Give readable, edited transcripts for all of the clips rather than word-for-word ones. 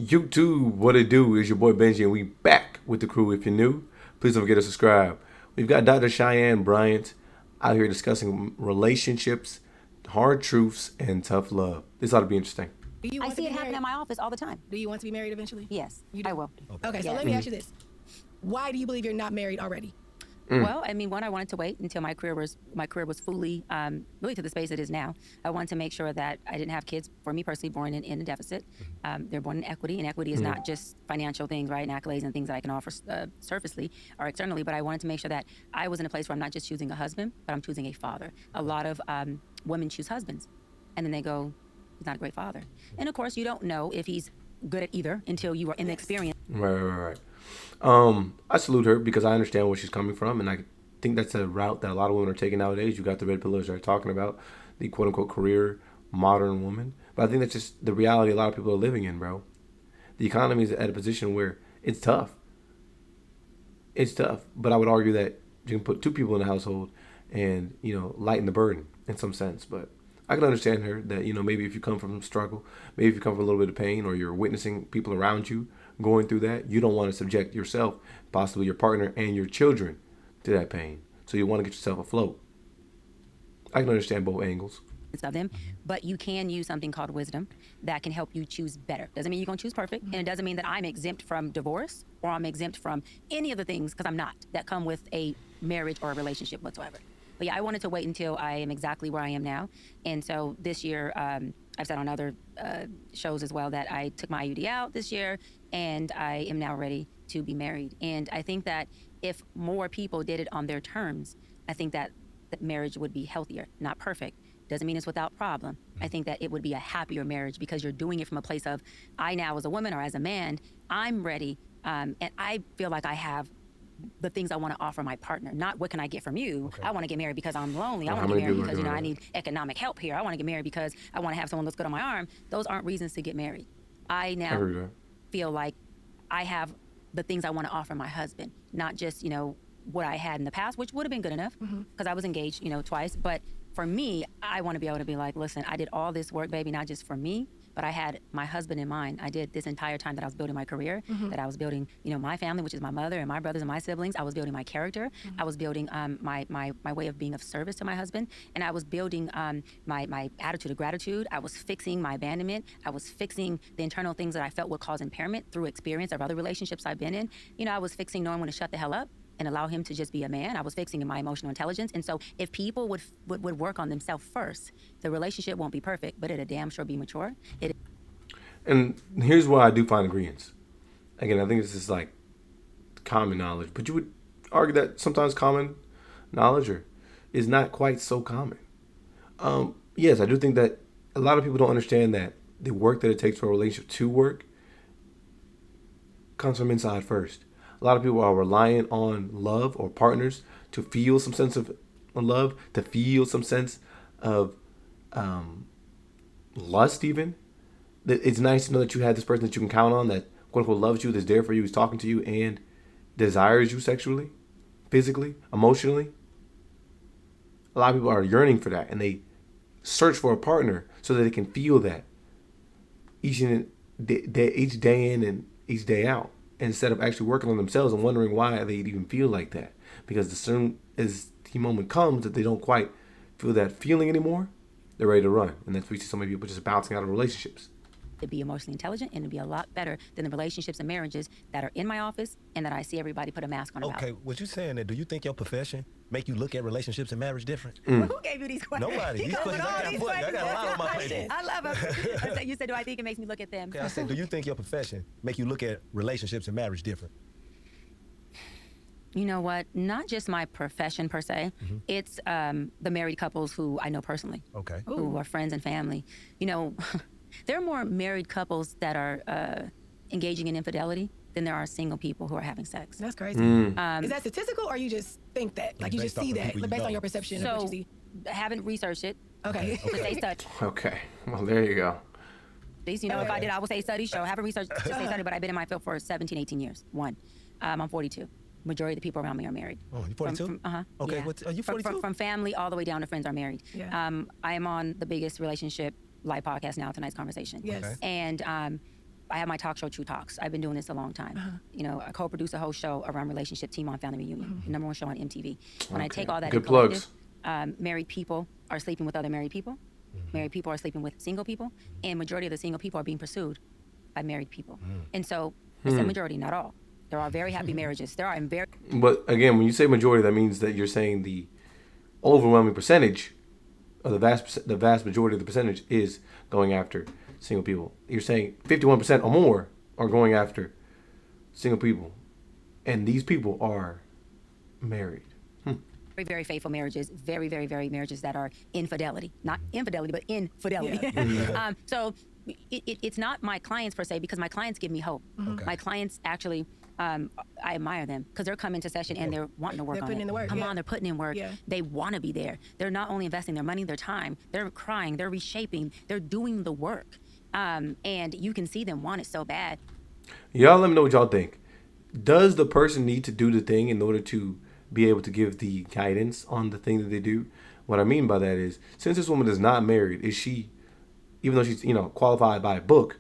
YouTube, what it do is your boy Benji, and we back with the crew. If you're new, please don't forget to subscribe. We've got Dr. Cheyenne Bryant out here discussing relationships, hard truths, and tough love. This ought to be interesting. I see it happen in my office all the time. Do you want to be married eventually? Yes, You do? I will. Okay, so let me ask you this. Why do you believe you're not married already? Well, I mean, one, I wanted to wait until my career was fully, really to the space it is now. I wanted to make sure that I didn't have kids, for me personally, born in a deficit. They're born in equity, and equity is not just financial things, right, and accolades and things that I can offer surfacely or externally, but I wanted to make sure that I was in a place where I'm not just choosing a husband, but I'm choosing a father. A lot of women choose husbands, and then they go, he's not a great father. And of course, you don't know if he's good at either until you are in the experience. Right. I salute her because I understand where she's coming from, and I think that's a route that a lot of women are taking nowadays. You got the red pillars that are talking about the quote-unquote career modern woman, but I think that's just the reality a lot of people are living in, bro. The economy is at a position where it's tough. It's tough, but I would argue that you can put two people in the household and, lighten the burden in some sense, but I can understand her that, maybe if you come from struggle, maybe if you come from a little bit of pain, or you're witnessing people around you going through that, you don't want to subject yourself, possibly your partner and your children, to that pain. So you want to get yourself afloat. I can understand both angles. Of them, but you can use something called wisdom that can help you choose better. Doesn't mean you're going to choose perfect, and it doesn't mean that I'm exempt from divorce or I'm exempt from any of the things, because I'm not, that come with a marriage or a relationship whatsoever. But yeah, I wanted to wait until I am exactly where I am now. And so this year, I've said on other shows as well that I took my IUD out this year, and I am now ready to be married. And I think that if more people did it on their terms, I think that marriage would be healthier. Not perfect. Doesn't mean it's without problem. I think that it would be a happier marriage because you're doing it from a place of, I now as a woman or as a man, I'm ready, and I feel like I have the things I want to offer my partner. Not what can I get from you. Okay. I want to get married because I'm lonely. I want to get married because I need economic help here. I want to get married because I want to have someone that's good on my arm. Those aren't reasons to get married. I now feel like I have the things I want to offer my husband, not just what I had in the past, which would have been good enough because I was engaged twice. But for me, I want to be able to be like, listen, I did all this work, baby, not just for me, but I had my husband in mind. I did this entire time that I was building my career, that I was building, my family, which is my mother and my brothers and my siblings. I was building my character. I was building my way of being of service to my husband. And I was building my attitude of gratitude. I was fixing my abandonment. I was fixing the internal things that I felt would cause impairment through experience of other relationships I've been in. I was fixing knowing when to shut the hell up and allow him to just be a man. I was fixing my emotional intelligence. And so if people would work on themselves first, the relationship won't be perfect, but it'll damn sure be mature. And here's where I do find agreements. Again, I think this is like common knowledge, but you would argue that sometimes common knowledge is not quite so common. Yes, I do think that a lot of people don't understand that the work that it takes for a relationship to work comes from inside first. A lot of people are reliant on love or partners to feel some sense of love, to feel some sense of lust even. It's nice to know that you have this person that you can count on, that quote unquote loves you, that's there for you, is talking to you, and desires you sexually, physically, emotionally. A lot of people are yearning for that, and they search for a partner so that they can feel that each day in and each day out, instead of actually working on themselves and wondering why they even feel like that. Because as soon as the moment comes that they don't quite feel that feeling anymore, they're ready to run. And that's why we see so many people just bouncing out of relationships. To be emotionally intelligent and to be a lot better than the relationships and marriages that are in my office and that I see everybody put a mask on about. Okay, what you saying that, do you think your profession make you look at relationships and marriage different? Well, who gave you these questions? Nobody. These questions, I got a lot on my plate. I love them. You said, do I think it makes me look at them? Okay, I said, do you think your profession make you look at relationships and marriage different? You know what? Not just my profession per se. It's the married couples who I know personally. Okay. Who are friends and family. There are more married couples that are engaging in infidelity than there are single people who are having sex. That's crazy. Is that statistical, or you just think that? Like, you just see that based on your perception of what you see? I haven't researched it. Okay. But they study. Okay. Well, there you go. If I did, I would say study. So I haven't researched to say study, but I've been in my field for 17, 18 years. I'm 42. Majority of the people around me are married. Oh, you 42? Okay, yeah. Are you 42? From family all the way down to friends are married. Yeah. I am on the biggest relationship live podcast now, Tonight's Conversation. Yes. Okay. And I have my talk show, True Talks. I've been doing this a long time. You know, I co-produce a whole show around relationship, Teen Mom Family Reunion, the #1 show on MTV. When I take all that Good in collective, plugs. married people are sleeping with other married people. Married people are sleeping with single people, and majority of the single people are being pursued by married people. And so it's a majority, not all. There are very happy marriages. There are very. But again, when you say majority, that means that you're saying the overwhelming percentage, or the vast majority of the percentage is going after single people. You're saying 51% or more are going after single people, and these people are married. Very, very faithful marriages, very, very, very marriages that are infidelity. Not infidelity, but infidelity. Yeah. So it's not my clients per se, because my clients give me hope. My clients actually, I admire them because they're coming to session and they're wanting to work They're on putting it. in the work, Come yeah. on, they're putting in work. Yeah. They want to be there. They're not only investing their money, their time, they're crying, they're reshaping, they're doing the work. And you can see them want it so bad. Y'all let me know what y'all think. Does the person need to do the thing in order to be able to give the guidance on the thing that they do? What I mean by that is, since this woman is not married, is she, even though she's, qualified by a book,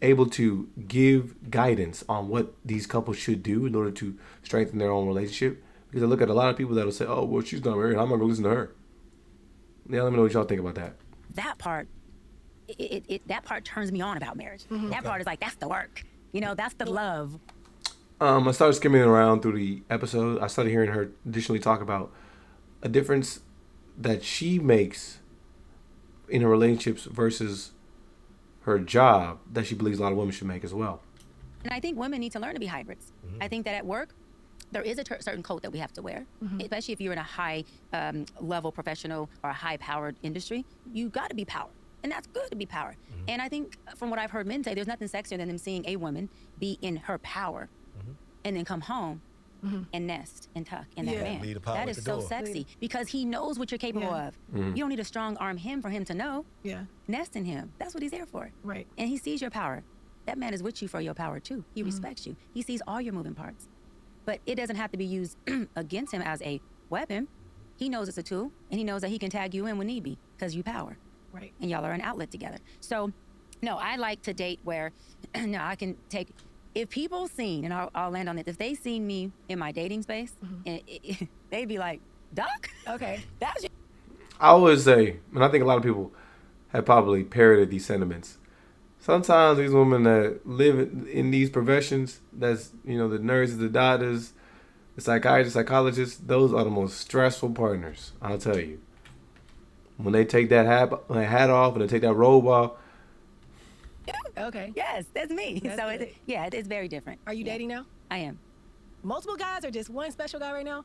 able to give guidance on what these couples should do in order to strengthen their own relationship? Because I look at a lot of people that'll say, oh, well, she's not married, I'm not gonna listen to her. Yeah, let me know what y'all think about that. That part, that part turns me on about marriage. That part is like, that's the work. That's the love. I started skimming around through the episode. I started hearing her additionally talk about a difference that she makes in her relationships versus her job that she believes a lot of women should make as well. And I think women need to learn to be hybrids. I think that at work, there is a certain coat that we have to wear, especially if you're in a high level professional or a high powered industry. You got to be power. And that's good to be power. And I think from what I've heard men say, there's nothing sexier than them seeing a woman be in her power and then come home and nest and tuck in that man. Leave the power That at is the so door. sexy because he knows what you're capable of. You don't need to strong arm him for him to know. Yeah. Nest in him. That's what he's there for. Right. And he sees your power. That man is with you for your power too. He respects you. He sees all your moving parts. But it doesn't have to be used against him as a weapon. He knows it's a tool, and he knows that he can tag you in when need be because you power. Right. And y'all are an outlet together. So, no, I like to date where, no, I can take, if people seen, and I'll land on it, if they seen me in my dating space, they'd be like, Doc? Okay. That's your. I always say, and I think a lot of people have probably parroted these sentiments. Sometimes these women that live in these professions, that's, the nurses, the doctors, the psychiatrists, psychologists, those are the most stressful partners, I'll tell you. When they take that hat off and they take that robe off. Okay. Yes, that's me. That's so, good. it's very different. Are you dating now? I am. Multiple guys or just one special guy right now?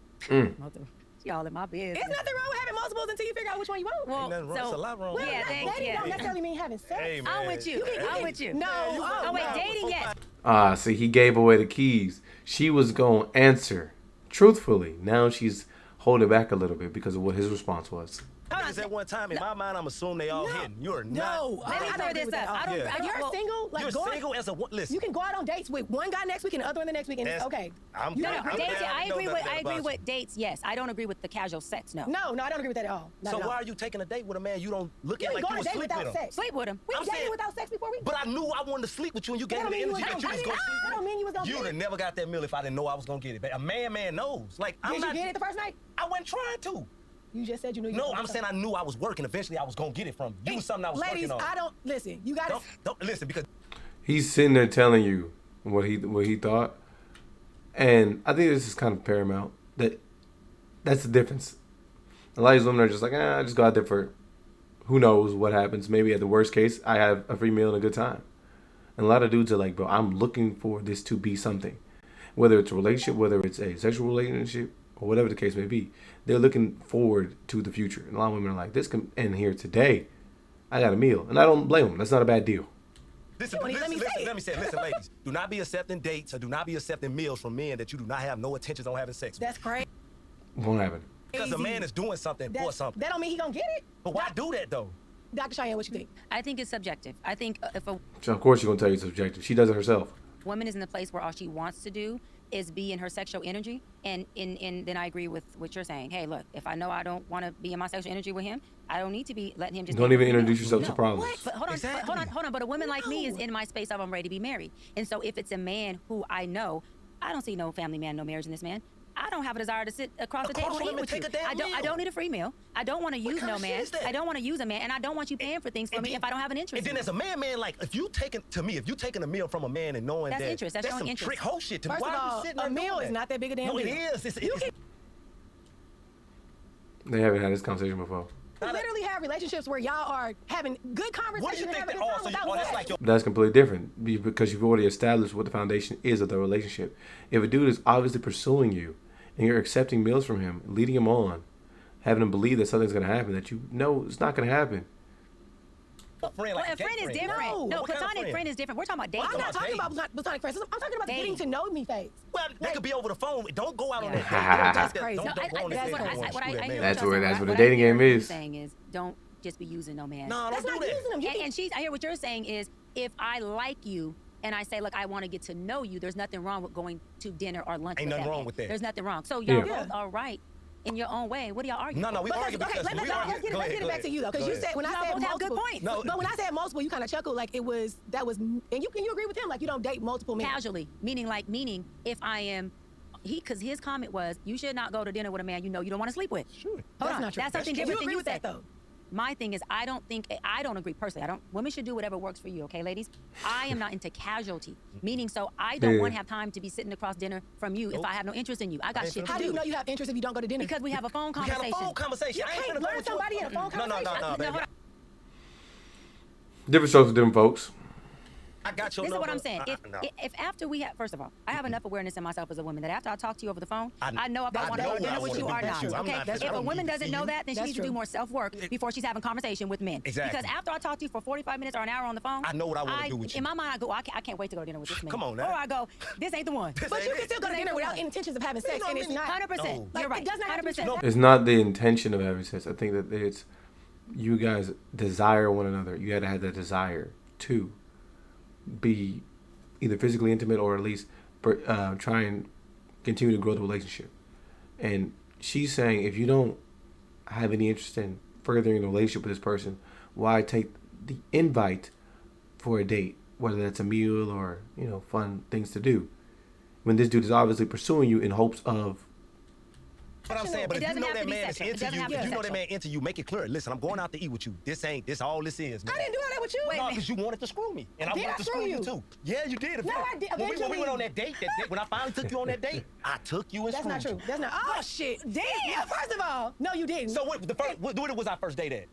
Y'all in my business. There's nothing wrong with having multiples until you figure out which one you want. Well, Ain't nothing wrong. It's a lot wrong. Well, yeah, thank dating you. don't necessarily mean having sex. Hey, man. I'm with you. I'm with you. No. Oh, wait, dating, yes. See, he gave away the keys. She was going to answer truthfully. Now she's holding back a little bit because of what his response was. Niggas at one time, in my mind, I'm assuming they all hitting. You're not. No. Let me I clear don't this agree up. with I that. don't. Yeah. I You're well, single. Like You're going, single as a one. Listen. You can go out on dates with one guy next week and the other one the next week, and it's okay. I'm You No, don't no, agree with dates. that? I agree know with. nothing I agree about with dates. Yes, I don't agree with the casual sex. No. No, I don't agree with that at all. Not So at all. why are you taking a date with a man you don't look You at can like go you on a would date sleep without with him? sex. Sleep with him. We I'm dated saying- without sex before we. But I knew I wanted to sleep with you and you gave That me the don't mean energy you that you was was- going to sleep that don't mean you was gonna You'd get have it. never got that meal if I didn't know I was going to get it. But a man knows. Like, I'm Did not. you get it the first night? I wasn't trying to. You just said you knew. You No, was I'm saying I knew I was working. Eventually, I was going to get it from you. You was something I was Ladies, working on. I don't listen. You gotta. Don't listen because He's sitting there telling you what he thought. And I think this is kind of paramount. That's the difference. A lot of these women are just like, I just go out there for who knows what happens. Maybe at the worst case, I have a free meal and a good time. And a lot of dudes are like, bro, I'm looking for this to be something. Whether it's a relationship, whether it's a sexual relationship, or whatever the case may be. They're looking forward to the future. And a lot of women are like, this can end here today. I got a meal. And I don't blame them. That's not a bad deal. Listen, Let me say it. listen, ladies. Do not be accepting dates or do not be accepting meals from men that you do not have no intentions on having sex with. That's crazy. Won't happen. Because a man is doing something for something. That don't mean he gonna get it. But why do that though? Dr. Cheyenne, what you think? I think it's subjective. I think if a So of course she's going to tell you it's subjective. She does it herself. woman is in the place where all she wants to do is be in her sexual energy, and then I agree with what you're saying. Hey, look, if I know I don't want to be in my sexual energy with him, I don't need to be letting him just don't even introduce yourself to problems. What? But hold on, hold on. But a woman like me is in my space of I'm ready to be married, and so if it's a man who I know, I don't see no family man, no marriage in this man. I don't have a desire to sit across the table and eat with you. I don't need a free meal. I don't want to use no man. I don't want to use a man, and I don't want you paying for things for me if I don't have an interest. And then as a man, like if you taking a meal from a man and knowing that's that interest. That's some interest. trick whole shit to me. First of all, a meal is not that big a damn deal. No, it is. They haven't had this conversation before. You literally have relationships where y'all are having good conversation. What do you think and that having fun without that's sex. like That's completely different because you've already established what the foundation is of the relationship. If a dude is obviously pursuing you and you're accepting meals from him, leading him on, having him believe that something's going to happen that you know it's not going to happen. a friend Well, like a friend is different. No. No, What kind of platonic friend is different. We're talking about dating. I'm not talking dating. about platonic friends. I'm talking about the Dating. getting to know me phase. Well, they could be over the phone. Don't go out on Yeah. that date. That's crazy. Don't No, go on that that's date. what I- Don't what screw I that hear man. That's what where- you're that's saying. what the What I dating hear game you're is. saying is don't just be using no man. No, That's don't not do that. using them. You can- And I hear what you're saying is if I like you and I say, look, I want to get to know you, there's nothing wrong with going to dinner or lunch. Ain't with nothing that wrong man. with that. There's nothing wrong. So y'all Yeah. both are right in your own way. What do y'all argue? No, we But argue that's- because okay, we let's argue. get it back to you though, because you said when I Y'all said both have good multiple. points. No. But when I said multiple, you kind of chuckled like that was, and you agree with him like you don't date multiple men. Casually, meaning if I am, because his comment was, you should not go to dinner with a man you know you don't want to sleep with. Sure. Hold That's on, not true. that's something That's true. different You than agree you with that, said. though? My thing is, I don't agree personally. Women should do whatever works for you, okay, ladies? I am not into casualty, meaning so I don't Yeah. want to have time to be sitting across dinner from you if I have no interest in you. I got shit to How do do. you know you have interest if you don't go to dinner? Because we have a phone We had conversation. a phone conversation. You I ain't can't finna go learn with you. somebody in a phone No, conversation. baby. hold on. Different strokes for different folks. I got your This is number. what I'm saying. No. If after we have, first of all, I have enough awareness in myself as a woman that after I talk to you over the phone, I I know if I want to know go to what I dinner with wanna you do or with not. you. I'm Okay? not- that's If what a I'm woman giving doesn't you. know that, then she That's needs to do true. more self-work before she's having conversation with men. Exactly. Because after I talk to you for 45 minutes or an hour on the phone, I know what I wanna do with you. In my mind, I go, I can't wait to go to dinner with this man. Come on now. Or I go, this ain't the one. But you can still go to dinner without intentions of having sex, know and what it's I mean? not. 100%. No. You're Like, right. it does not have to be 100%. It's not the intention of having sex. I think that it's you guys desire one another. You got to have that desire to be either physically intimate or at least try and continue to grow the relationship. And she's saying if you don't have any interest in furthering the relationship with this person, why take the invite for a date, whether that's a meal or fun things to do, when this dude is obviously pursuing you in hopes of. But I'm saying, but It if you doesn't know have to that be man is sexual. It into doesn't you, have to if be you know that sexual. man into you, make it clear. Listen, I'm going out to eat with you. This all this is, man. I didn't do all that with you. No, because you wanted to screw me, and I Did wanted I to screw screw you you? too. Yeah, you did. No, I did. When we Eventually. went on that date, when I finally took you on that date, I took you and That's screwed not true. you. That's not. Oh shit! Damn. First of all, no, you didn't. So what was our first date at?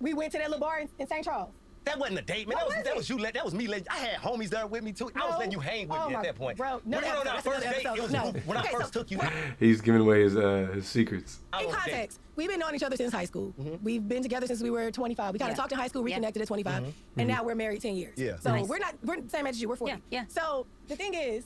We went to that little bar in St. Charles. That wasn't a date, man. What That was was you. That was me. I had homies there with me too. I was No. letting you hang with Oh me my- at that point. bro, When we went on our first date, it was No. when I Okay, first so- took you. He's giving away his secrets. I In was dating. context, we've been knowing each other since high school. We've been together since we were 25. We kind Yeah. of talked in high school, Yeah. reconnected at 25, and now we're married 10 years. Yeah. So Nice. we're the same age as you. We're 40. Yeah. So the thing is,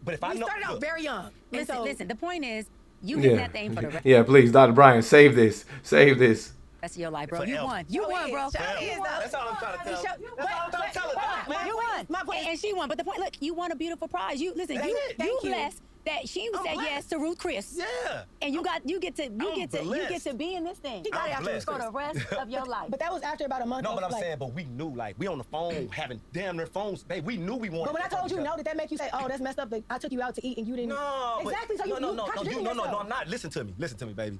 But if I we know, started out look, very young. And Listen, so, listen. The point is, you hit that thing for the rest Yeah, please, Dr. Brian, save this. Save this. of your life, bro. You Forever. won. You Oh, won, yeah. bro. Shout out You is, won. though. That's all I'm trying to tell. Shout- That's all I'm trying to tell her. but- Man, You won. My point- And she won. But the point, look, you won a beautiful prize. You listen. That's You it. Thank you. blessed that she I'm said blessed. yes to Ruth Chris. Yeah. And you get to blessed. be in this thing He got it I'm after blessed. for the rest of your life. But that was after about a month. No, of, but I'm like, saying, but we knew, like, we on the phone having damn near phones. Babe, we knew we wanted. But when I to fuck told you each no, other. did that make you say, "Oh, that's messed up"? That I took you out to eat and you didn't? No, but- Exactly. So you no, contradicting no, yourself. I'm not. Listen to me, baby.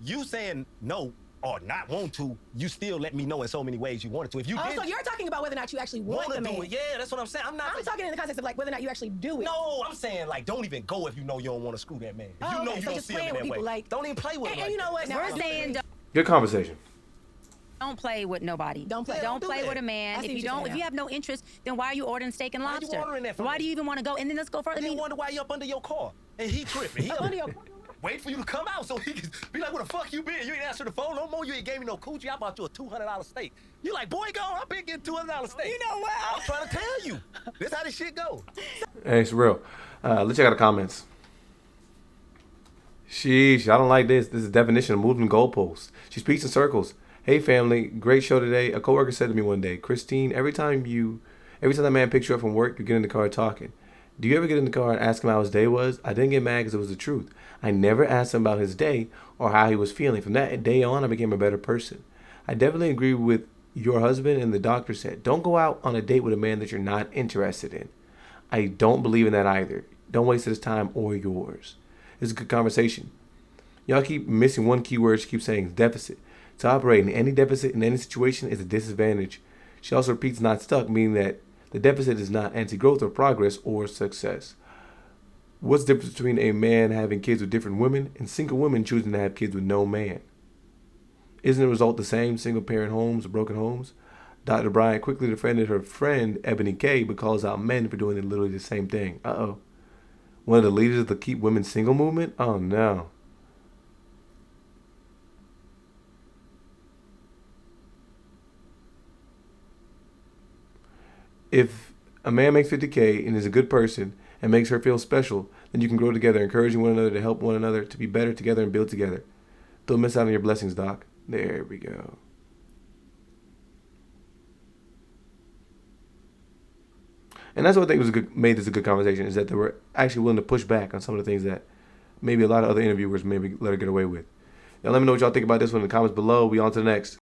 You saying no or not want to, you still let me know in so many ways you wanted to. If you Oh, did so you're talking about whether or not you actually want want the to do man. it, yeah, that's what I'm saying. I'm not. I'm talking in the context of like whether or not you actually do it. No, I'm saying like don't even go if you know you don't want to screw that man. If Oh, you know okay, you so don't just see him playing in with that way. people, like- Don't even play with him. And you know what? Now We're I'm saying Good conversation. don't play with nobody. Don't play. Don't do play that. with a I man. see If what you you're don't, saying if you now. have no interest, then why are you ordering steak and Why you lobster? ordering that from Why me? do you even want to go? And then let's go further. I didn't wonder why you up under your car and he tripping. He Up under your- wait for you to come out so he can be like, where the fuck you been? You ain't answered the phone no more. You ain't gave me no coochie. I bought you a $200 steak. You like, boy, go. I've been getting $200 steak. You know what? I'm trying to tell you. This how this shit go. Hey, it's real. Let's check out the comments. Sheesh, I don't like this. This is the definition of moving goalposts. She speaks in circles. Hey, family, great show today. A coworker said to me one day, Christine, every time that man picks you up from work, you get in the car talking. Do you ever get in the car and ask him how his day was? I didn't get mad because it was the truth. I never asked him about his day or how he was feeling. From that day on, I became a better person. I definitely agree with your husband and the doctor said. Don't go out on a date with a man that you're not interested in. I don't believe in that either. Don't waste his time or yours. It's a good conversation. Y'all keep missing one key word she keeps saying, deficit. To operate in any deficit in any situation is a disadvantage. She also repeats not stuck, meaning that the deficit is not anti-growth or progress or success. What's the difference between a man having kids with different women and single women choosing to have kids with no man? Isn't the result the same, single parent homes or broken homes? Dr. Bryant quickly defended her friend Ebony K but calls out men for doing literally the same thing. Uh-oh. One of the leaders of the Keep Women Single movement? Oh no. If a man makes 50K and is a good person and makes her feel special, then you can grow together, encouraging one another to help one another to be better together and build together. Don't miss out on your blessings, Doc. There we go. And that's what I think was made this a good conversation, is that they were actually willing to push back on some of the things that maybe a lot of other interviewers maybe let her get away with. Now let me know what y'all think about this one in the comments below. We on to the next.